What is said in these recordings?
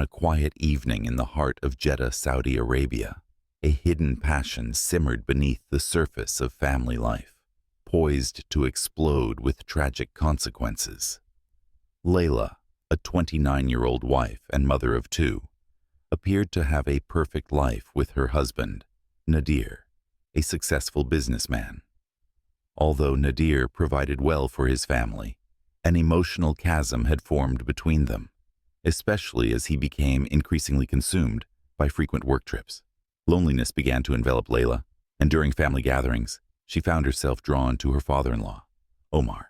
a quiet evening in the heart of Jeddah, Saudi Arabia, a hidden passion simmered beneath the surface of family life, poised to explode with tragic consequences. Layla, a 29-year-old wife and mother of two, appeared to have a perfect life with her husband, Nadir, a successful businessman. Although Nadir provided well for his family, an emotional chasm had formed between them, especially as he became increasingly consumed by frequent work trips. Loneliness began to envelop Layla, and during family gatherings, she found herself drawn to her father-in-law, Omar,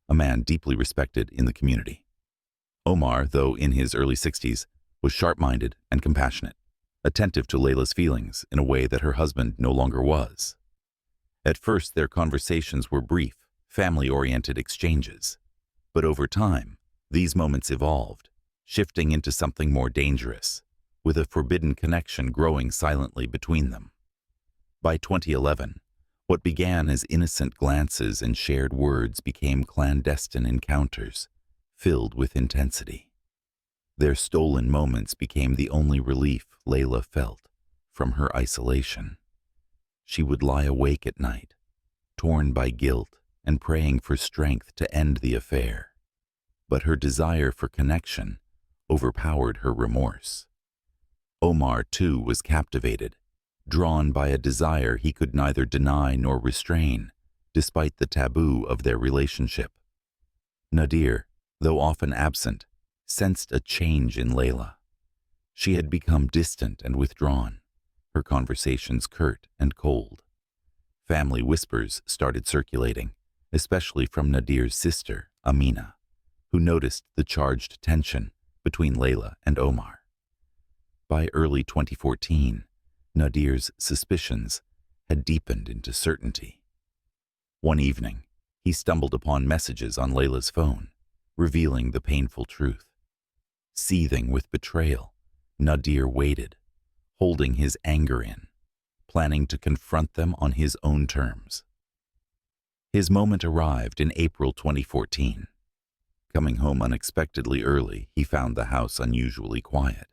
a man deeply respected in the community. Omar, though in his early 60s, was sharp-minded and compassionate, attentive to Layla's feelings in a way that her husband no longer was. At first, their conversations were brief, family-oriented exchanges, but over time, these moments evolved, shifting into something more dangerous, with a forbidden connection growing silently between them. By 2011, what began as innocent glances and shared words became clandestine encounters, filled with intensity. Their stolen moments became the only relief Layla felt from her isolation. She would lie awake at night, torn by guilt and praying for strength to end the affair. But her desire for connection overpowered her remorse. Omar, too, was captivated, drawn by a desire he could neither deny nor restrain, despite the taboo of their relationship. Nadir, though often absent, sensed a change in Layla. She had become distant and withdrawn, her conversations curt and cold. Family whispers started circulating, especially from Nadir's sister, Amina, who noticed the charged tension between Layla and Omar. By early 2014, Nadir's suspicions had deepened into certainty. One evening, he stumbled upon messages on Layla's phone, revealing the painful truth. Seething with betrayal, Nadir waited, holding his anger in, planning to confront them on his own terms. His moment arrived in April 2014. Coming home unexpectedly early, he found the house unusually quiet,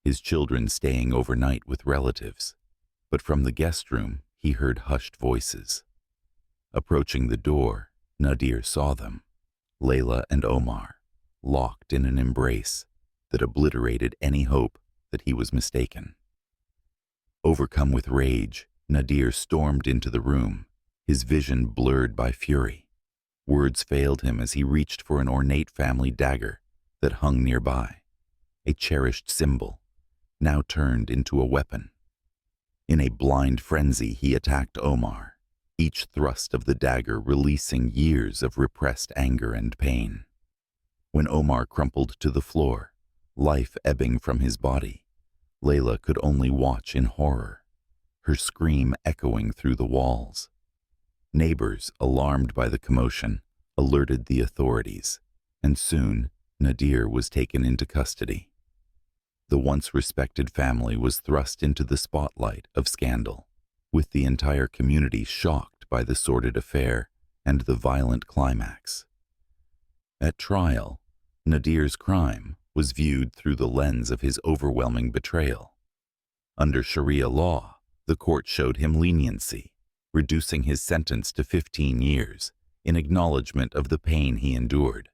his children staying overnight with relatives. But from the guest room, he heard hushed voices. Approaching the door, Nadir saw them, Layla and Omar, locked in an embrace that obliterated any hope that he was mistaken. Overcome with rage, Nadir stormed into the room, his vision blurred by fury. Words failed him as he reached for an ornate family dagger that hung nearby, a cherished symbol, now turned into a weapon. In a blind frenzy, he attacked Omar, each thrust of the dagger releasing years of repressed anger and pain. When Omar crumpled to the floor, life ebbing from his body, Layla could only watch in horror, her scream echoing through the walls. Neighbors, alarmed by the commotion, alerted the authorities, and soon Nadir was taken into custody. The once respected family was thrust into the spotlight of scandal, with the entire community shocked by the sordid affair and the violent climax. At trial, Nadir's crime was viewed through the lens of his overwhelming betrayal. Under Sharia law, the court showed him leniency, reducing his sentence to 15 years in acknowledgement of the pain he endured.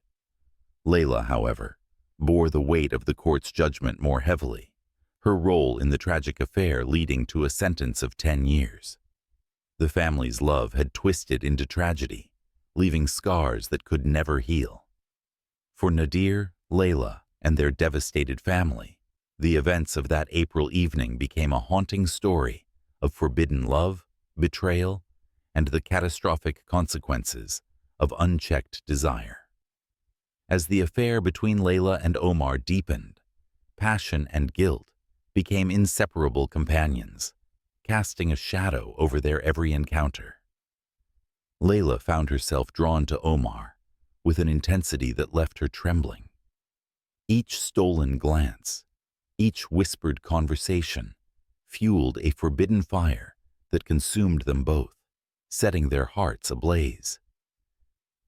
Layla, however, bore the weight of the court's judgment more heavily, her role in the tragic affair leading to a sentence of 10 years. The family's love had twisted into tragedy, leaving scars that could never heal. For Nadir, Layla, and their devastated family, the events of that April evening became a haunting story of forbidden love, betrayal, and the catastrophic consequences of unchecked desire. As the affair between Layla and Omar deepened, passion and guilt became inseparable companions, casting a shadow over their every encounter. Layla found herself drawn to Omar with an intensity that left her trembling. Each stolen glance, each whispered conversation, fueled a forbidden fire that consumed them both, setting their hearts ablaze.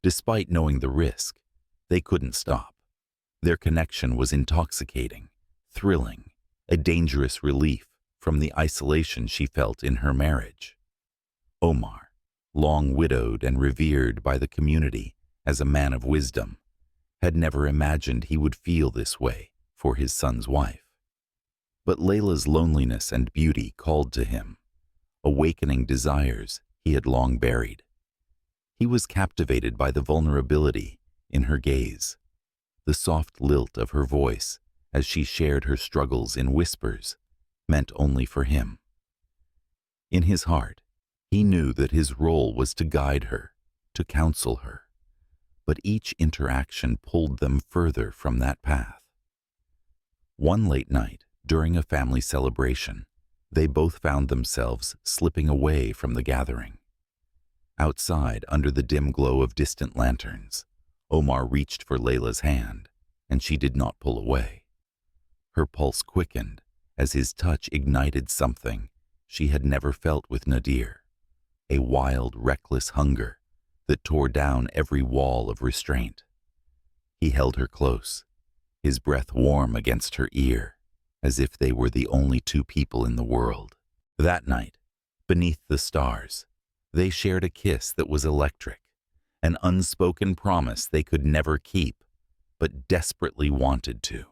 Despite knowing the risk, they couldn't stop. Their connection was intoxicating, thrilling, a dangerous relief from the isolation she felt in her marriage. Omar, long widowed and revered by the community as a man of wisdom, had never imagined he would feel this way for his son's wife. But Layla's loneliness and beauty called to him, awakening desires he had long buried. He was captivated by the vulnerability in her gaze, the soft lilt of her voice as she shared her struggles in whispers meant only for him. In his heart, he knew that his role was to guide her, to counsel her, but each interaction pulled them further from that path. One late night, during a family celebration, they both found themselves slipping away from the gathering. Outside, under the dim glow of distant lanterns, Omar reached for Layla's hand, and she did not pull away. Her pulse quickened as his touch ignited something she had never felt with Nadir, a wild, reckless hunger that tore down every wall of restraint. He held her close, his breath warm against her ear, as if they were the only two people in the world. That night, beneath the stars, they shared a kiss that was electric, an unspoken promise they could never keep, but desperately wanted to.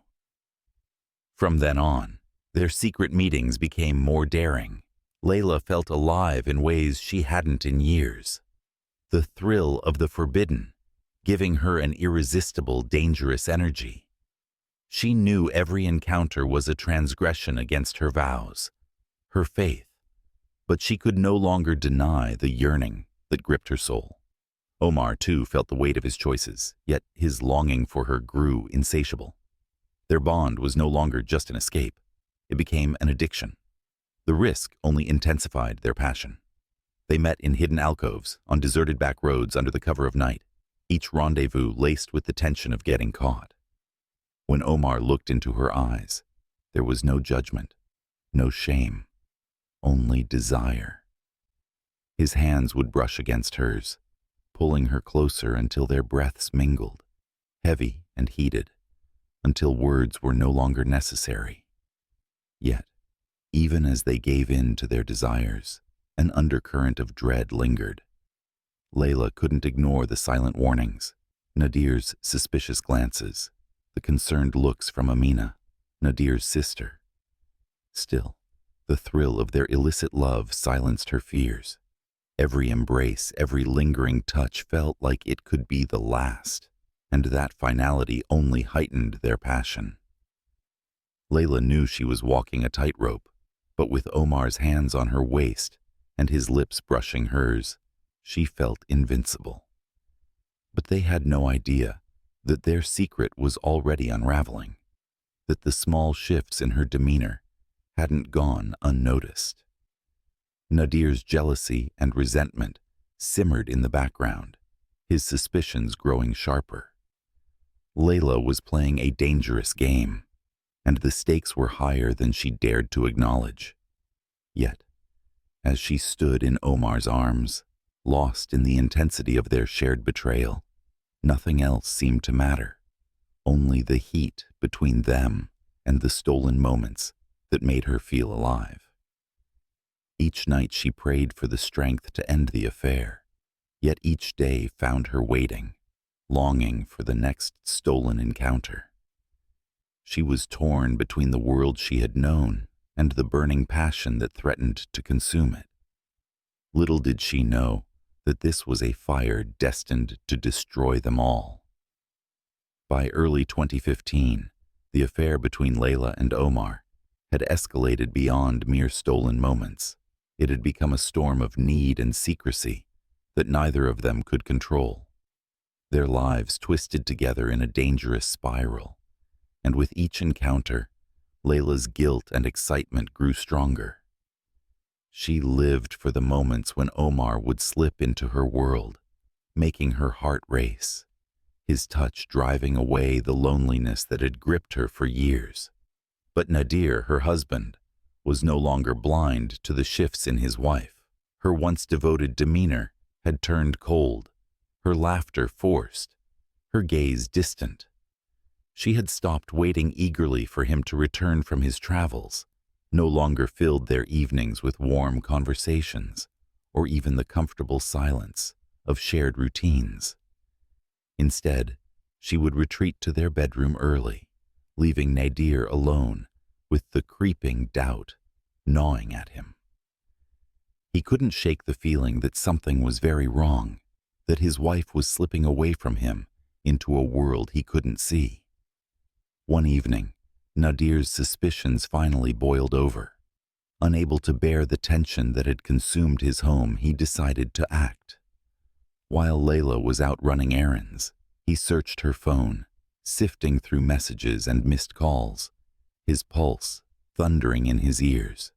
From then on, their secret meetings became more daring. Layla felt alive in ways she hadn't in years. The thrill of the forbidden, giving her an irresistible, dangerous energy. She knew every encounter was a transgression against her vows, her faith, but she could no longer deny the yearning that gripped her soul. Omar, too, felt the weight of his choices, yet his longing for her grew insatiable. Their bond was no longer just an escape. It became an addiction. The risk only intensified their passion. They met in hidden alcoves, on deserted back roads under the cover of night, each rendezvous laced with the tension of getting caught. When Omar looked into her eyes, there was no judgment, no shame, only desire. His hands would brush against hers, pulling her closer until their breaths mingled, heavy and heated, until words were no longer necessary. Yet, even as they gave in to their desires, an undercurrent of dread lingered. Layla couldn't ignore the silent warnings, Nadir's suspicious glances, the concerned looks from Amina, Nadir's sister. Still, the thrill of their illicit love silenced her fears. Every embrace, every lingering touch felt like it could be the last, and that finality only heightened their passion. Layla knew she was walking a tightrope, but with Omar's hands on her waist and his lips brushing hers, she felt invincible. But they had no idea that their secret was already unraveling, that the small shifts in her demeanor hadn't gone unnoticed. Nadir's jealousy and resentment simmered in the background, his suspicions growing sharper. Layla was playing a dangerous game, and the stakes were higher than she dared to acknowledge. Yet, as she stood in Omar's arms, lost in the intensity of their shared betrayal, nothing else seemed to matter, only the heat between them and the stolen moments that made her feel alive. Each night she prayed for the strength to end the affair, yet each day found her waiting, longing for the next stolen encounter. She was torn between the world she had known and the burning passion that threatened to consume it. Little did she know that this was a fire destined to destroy them all. By early 2015, the affair between Layla and Omar had escalated beyond mere stolen moments. It had become a storm of need and secrecy that neither of them could control. Their lives twisted together in a dangerous spiral, and with each encounter, Layla's guilt and excitement grew stronger. She lived for the moments when Omar would slip into her world, making her heart race, his touch driving away the loneliness that had gripped her for years. But Nadir, her husband, was no longer blind to the shifts in his wife. Her once devoted demeanor had turned cold, her laughter forced, her gaze distant. She had stopped waiting eagerly for him to return from his travels, no longer filled their evenings with warm conversations or even the comfortable silence of shared routines. Instead, she would retreat to their bedroom early, leaving Nadir alone with the creeping doubt gnawing at him. He couldn't shake the feeling that something was very wrong, that his wife was slipping away from him into a world he couldn't see. One evening, Nadir's suspicions finally boiled over. Unable to bear the tension that had consumed his home, he decided to act. While Layla was out running errands, he searched her phone, sifting through messages and missed calls, his pulse thundering in his ears.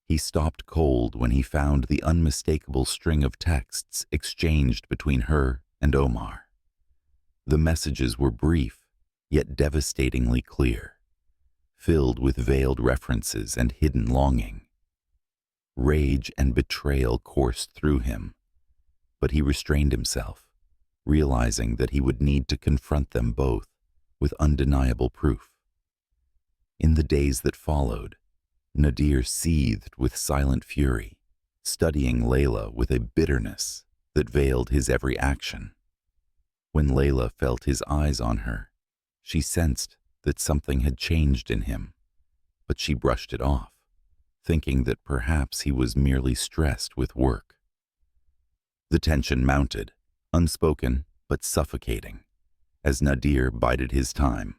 He stopped cold when he found the unmistakable string of texts exchanged between her and Omar. The messages were brief, yet devastatingly clear, filled with veiled references and hidden longing. Rage and betrayal coursed through him, but he restrained himself, realizing that he would need to confront them both with undeniable proof. In the days that followed, Nadir seethed with silent fury, studying Layla with a bitterness that veiled his every action. When Layla felt his eyes on her, she sensed that something had changed in him, but she brushed it off, thinking that perhaps he was merely stressed with work. The tension mounted, unspoken but suffocating, as Nadir bided his time,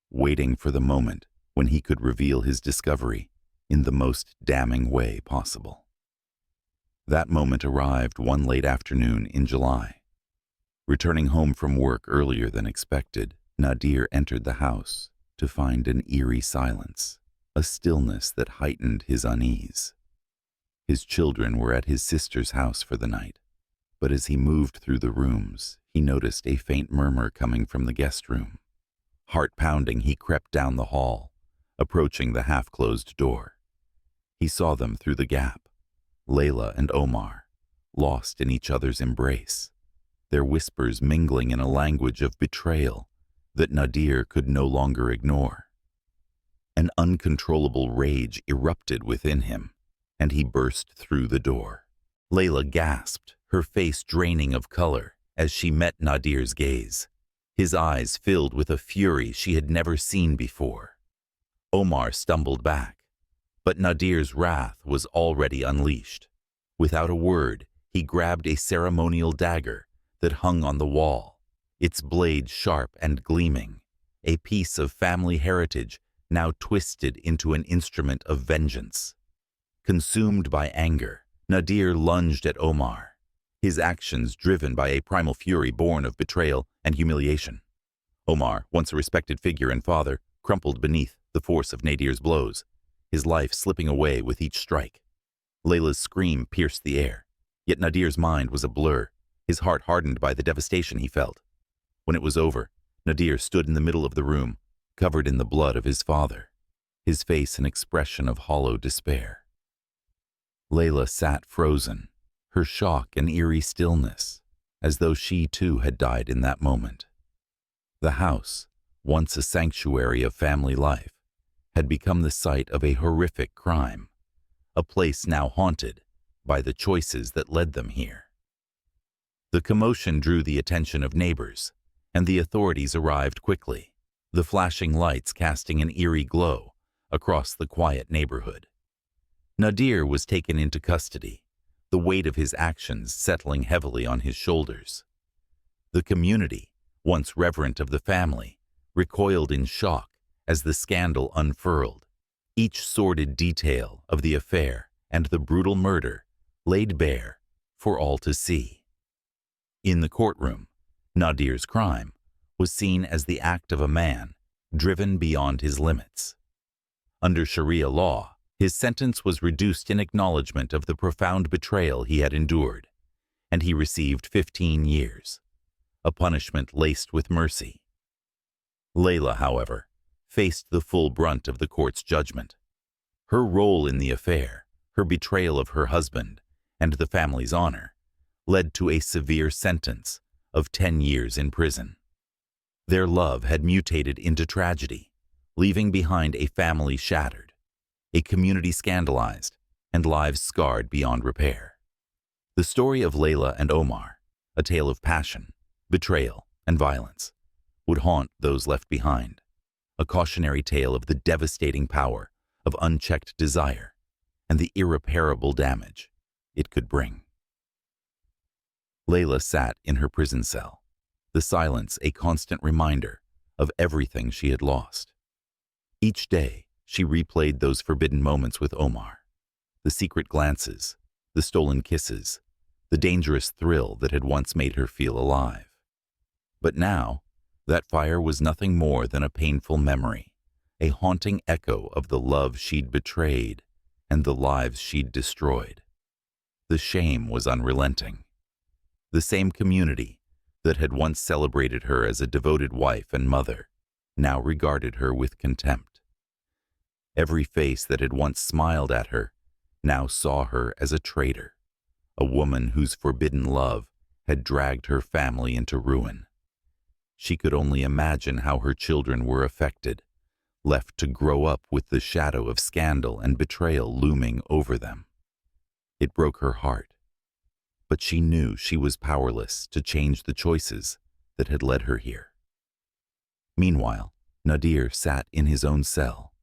waiting for the moment when he could reveal his discovery in the most damning way possible. That moment arrived one late afternoon in July. Returning home from work earlier than expected, Nadir entered the house to find an eerie silence, a stillness that heightened his unease. His children were at his sister's house for the night, but as he moved through the rooms, he noticed a faint murmur coming from the guest room. Heart-pounding, he crept down the hall, approaching the half-closed door. He saw them through the gap, Layla and Omar, lost in each other's embrace, their whispers mingling in a language of betrayal that Nadir could no longer ignore. An uncontrollable rage erupted within him, and he burst through the door. Layla gasped, her face draining of color as she met Nadir's gaze. His eyes filled with a fury she had never seen before. Omar stumbled back, but Nadir's wrath was already unleashed. Without a word, he grabbed a ceremonial dagger that hung on the wall, its blade sharp and gleaming, a piece of family heritage now twisted into an instrument of vengeance. Consumed by anger, Nadir lunged at Omar, his actions driven by a primal fury born of betrayal and humiliation. Omar, once a respected figure and father, crumpled beneath the force of Nadir's blows, his life slipping away with each strike. Layla's scream pierced the air, yet Nadir's mind was a blur, his heart hardened by the devastation he felt. When it was over, Nadir stood in the middle of the room, covered in the blood of his father, his face an expression of hollow despair. Layla sat frozen, her shock an eerie stillness, as though she too had died in that moment. The house, once a sanctuary of family life, had become the site of a horrific crime, a place now haunted by the choices that led them here. The commotion drew the attention of neighbors, and the authorities arrived quickly, the flashing lights casting an eerie glow across the quiet neighborhood. Nadir was taken into custody, the weight of his actions settling heavily on his shoulders. The community, once reverent of the family, recoiled in shock as the scandal unfurled, each sordid detail of the affair and the brutal murder laid bare for all to see. In the courtroom, Nadir's crime was seen as the act of a man driven beyond his limits. Under Sharia law, his sentence was reduced in acknowledgement of the profound betrayal he had endured, and he received 15 years, a punishment laced with mercy. Layla, however, faced the full brunt of the court's judgment. Her role in the affair, her betrayal of her husband, and the family's honor, led to a severe sentence of 10 years in prison. Their love had mutated into tragedy, leaving behind a family shattered, a community scandalized, and lives scarred beyond repair. The story of Layla and Omar, a tale of passion, betrayal, and violence, would haunt those left behind, a cautionary tale of the devastating power of unchecked desire and the irreparable damage it could bring. Layla sat in her prison cell, the silence a constant reminder of everything she had lost. Each day, she replayed those forbidden moments with Omar, the secret glances, the stolen kisses, the dangerous thrill that had once made her feel alive. But now, that fire was nothing more than a painful memory, a haunting echo of the love she'd betrayed and the lives she'd destroyed. The shame was unrelenting. The same community that had once celebrated her as a devoted wife and mother now regarded her with contempt. Every face that had once smiled at her now saw her as a traitor, a woman whose forbidden love had dragged her family into ruin. She could only imagine how her children were affected, left to grow up with the shadow of scandal and betrayal looming over them. It broke her heart, but she knew she was powerless to change the choices that had led her here. Meanwhile, Nadir sat in his own cell,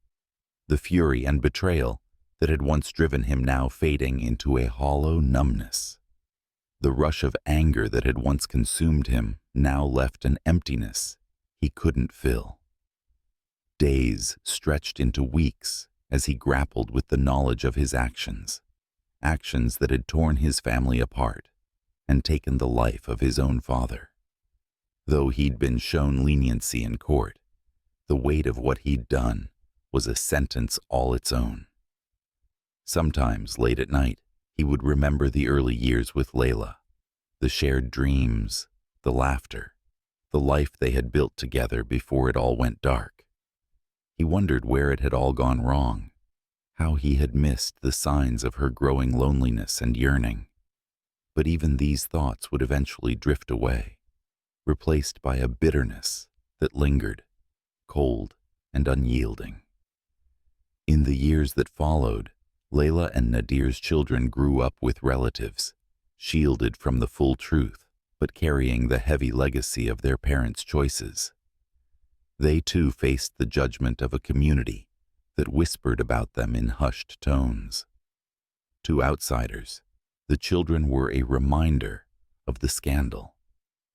the fury and betrayal that had once driven him now fading into a hollow numbness. The rush of anger that had once consumed him now left an emptiness he couldn't fill. Days stretched into weeks as he grappled with the knowledge of his actions that had torn his family apart and taken the life of his own father. Though he'd been shown leniency in court, the weight of what he'd done was a sentence all its own. Sometimes, late at night, he would remember the early years with Layla, the shared dreams, the laughter, the life they had built together before it all went dark. He wondered where it had all gone wrong, how he had missed the signs of her growing loneliness and yearning. But even these thoughts would eventually drift away, replaced by a bitterness that lingered, cold and unyielding. In the years that followed, Layla and Nadir's children grew up with relatives, shielded from the full truth, but carrying the heavy legacy of their parents' choices. They too faced the judgment of a community that whispered about them in hushed tones. To outsiders, the children were a reminder of the scandal,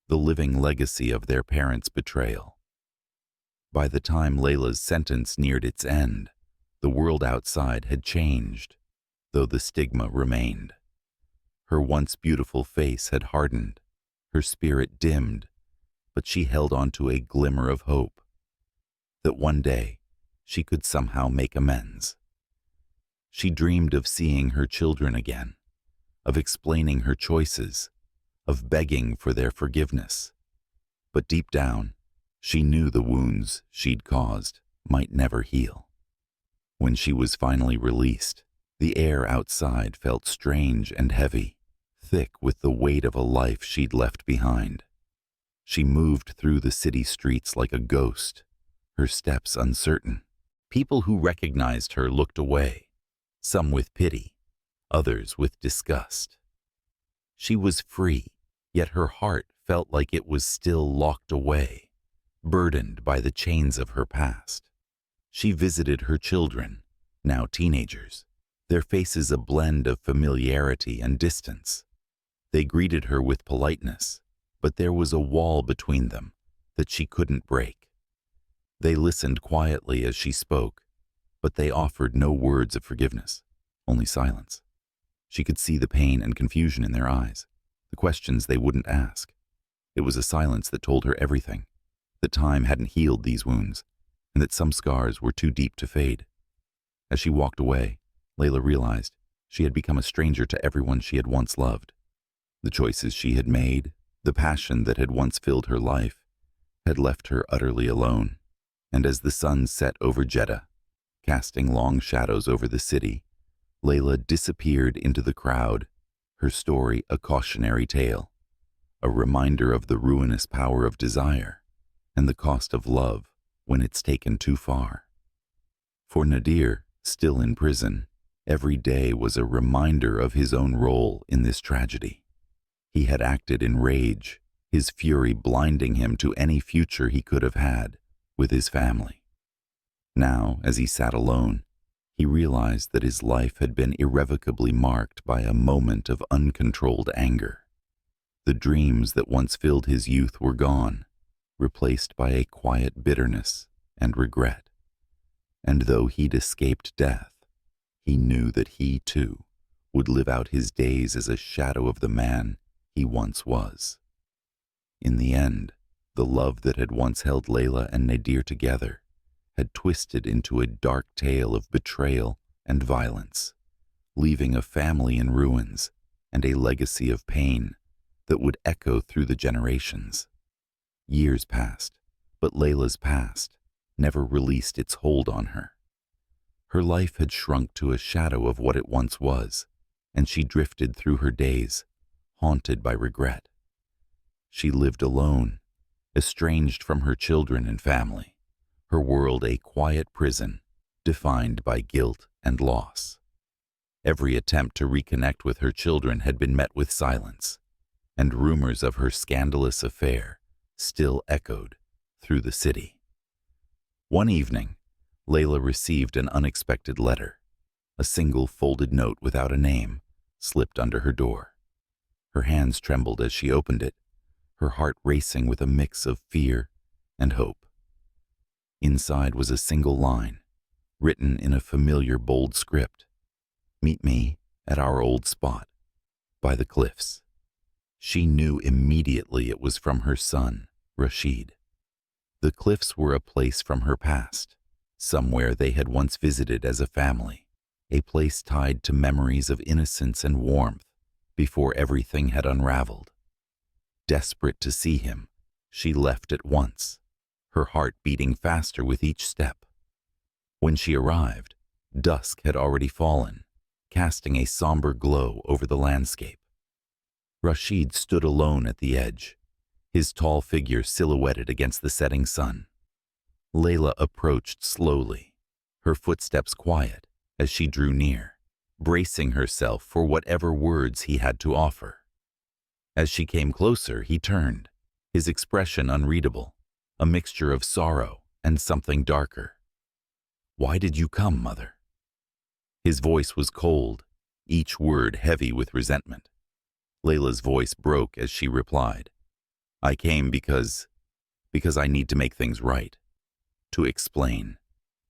the living legacy of their parents' betrayal. By the time Layla's sentence neared its end, the world outside had changed, though the stigma remained. Her once beautiful face had hardened, her spirit dimmed, but she held on to a glimmer of hope that one day she could somehow make amends. She dreamed of seeing her children again, of explaining her choices, of begging for their forgiveness. But deep down, she knew the wounds she'd caused might never heal. When she was finally released, the air outside felt strange and heavy, thick with the weight of a life she'd left behind. She moved through the city streets like a ghost, her steps uncertain. People who recognized her looked away, some with pity, others with disgust. She was free, yet her heart felt like it was still locked away, burdened by the chains of her past. She visited her children, now teenagers, their faces a blend of familiarity and distance. They greeted her with politeness, but there was a wall between them that she couldn't break. They listened quietly as she spoke, but they offered no words of forgiveness, only silence. She could see the pain and confusion in their eyes, the questions they wouldn't ask. It was a silence that told her everything, that time hadn't healed these wounds, and that some scars were too deep to fade. As she walked away, Layla realized she had become a stranger to everyone she had once loved. The choices she had made, the passion that had once filled her life, had left her utterly alone. And as the sun set over Jeddah, casting long shadows over the city, Layla disappeared into the crowd, her story a cautionary tale, a reminder of the ruinous power of desire and the cost of love when it's taken too far. For Nadir, still in prison, every day was a reminder of his own role in this tragedy. He had acted in rage, his fury blinding him to any future he could have had with his family. Now, as he sat alone, he realized that his life had been irrevocably marked by a moment of uncontrolled anger. The dreams that once filled his youth were gone, replaced by a quiet bitterness and regret. And though he'd escaped death, he knew that he, too, would live out his days as a shadow of the man he once was. In the end, the love that had once held Layla and Nadir together had twisted into a dark tale of betrayal and violence, leaving a family in ruins and a legacy of pain that would echo through the generations. Years passed, but Layla's past never released its hold on her. Her life had shrunk to a shadow of what it once was, and she drifted through her days, haunted by regret. She lived alone, estranged from her children and family, her world a quiet prison, defined by guilt and loss. Every attempt to reconnect with her children had been met with silence, and rumors of her scandalous affair still echoed through the city. One evening, Layla received an unexpected letter. A single folded note without a name slipped under her door. Her hands trembled as she opened it, her heart racing with a mix of fear and hope. Inside was a single line, written in a familiar bold script. "Meet me at our old spot, by the cliffs." She knew immediately it was from her son, Rashid. The cliffs were a place from her past, somewhere they had once visited as a family, a place tied to memories of innocence and warmth before everything had unraveled. Desperate to see him, she left at once, her heart beating faster with each step. When she arrived, dusk had already fallen, casting a somber glow over the landscape. Rashid stood alone at the edge, his tall figure silhouetted against the setting sun. Layla approached slowly, her footsteps quiet as she drew near, bracing herself for whatever words he had to offer. As she came closer, he turned, his expression unreadable, a mixture of sorrow and something darker. "Why did you come, Mother?" His voice was cold, each word heavy with resentment. Layla's voice broke as she replied, "I came because I need to make things right, to explain,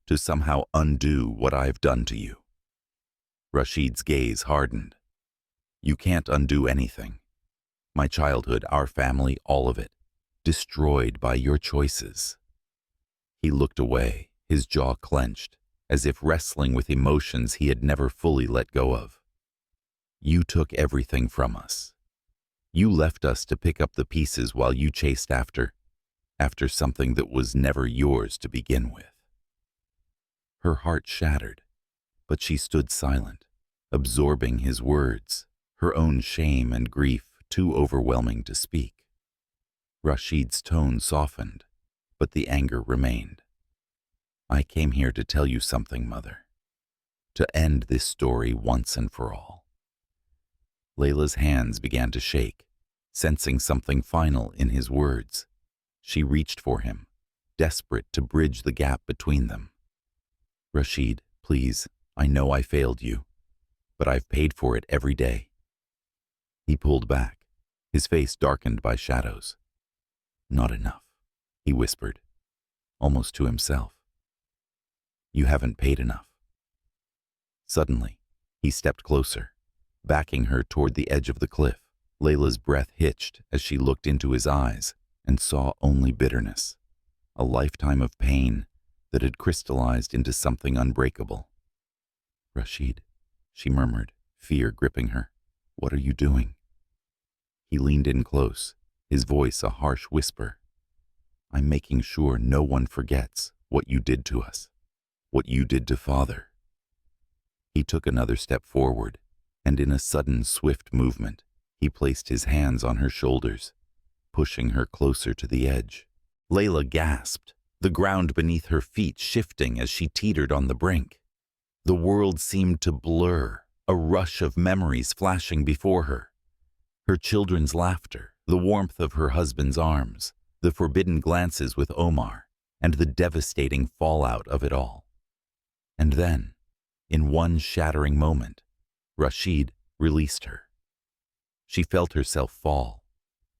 to somehow undo what I've done to you." Rashid's gaze hardened. "You can't undo anything. My childhood, our family, all of it, destroyed by your choices." He looked away, his jaw clenched, as if wrestling with emotions he had never fully let go of. "You took everything from us. You left us to pick up the pieces while you chased after something that was never yours to begin with." Her heart shattered, but she stood silent, absorbing his words, her own shame and grief too overwhelming to speak. Rashid's tone softened, but the anger remained. "I came here to tell you something, Mother, to end this story once and for all." Layla's hands began to shake, sensing something final in his words. She reached for him, desperate to bridge the gap between them. "Rashid, please, I know I failed you, but I've paid for it every day." He pulled back, his face darkened by shadows. "Not enough," he whispered, almost to himself. "You haven't paid enough." Suddenly, he stepped closer, backing her toward the edge of the cliff. Layla's breath hitched as she looked into his eyes and saw only bitterness, a lifetime of pain that had crystallized into something unbreakable. "Rashid," she murmured, fear gripping her. "What are you doing?" He leaned in close, his voice a harsh whisper. "I'm making sure no one forgets what you did to us, what you did to Father." He took another step forward, and in a sudden, swift movement, he placed his hands on her shoulders, pushing her closer to the edge. Layla gasped, the ground beneath her feet shifting as she teetered on the brink. The world seemed to blur, a rush of memories flashing before her. Her children's laughter, the warmth of her husband's arms, the forbidden glances with Omar, and the devastating fallout of it all. And then, in one shattering moment, Rashid released her. She felt herself fall,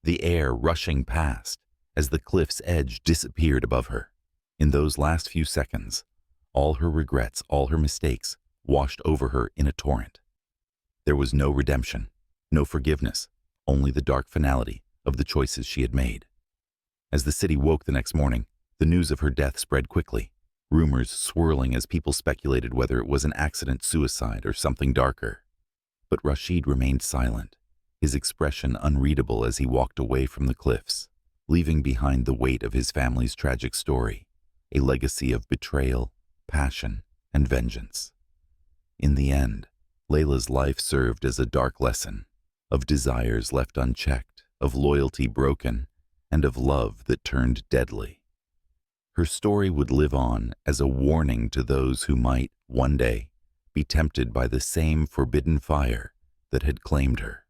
the air rushing past as the cliff's edge disappeared above her. In those last few seconds, all her regrets, all her mistakes, washed over her in a torrent. There was no redemption, no forgiveness, only the dark finality of the choices she had made. As the city woke the next morning, the news of her death spread quickly, rumors swirling as people speculated whether it was an accident, suicide, or something darker. But Rashid remained silent, his expression unreadable as he walked away from the cliffs, leaving behind the weight of his family's tragic story, a legacy of betrayal, passion, and vengeance. In the end, Layla's life served as a dark lesson, of desires left unchecked, of loyalty broken, and of love that turned deadly. Her story would live on as a warning to those who might, one day, be tempted by the same forbidden fire that had claimed her.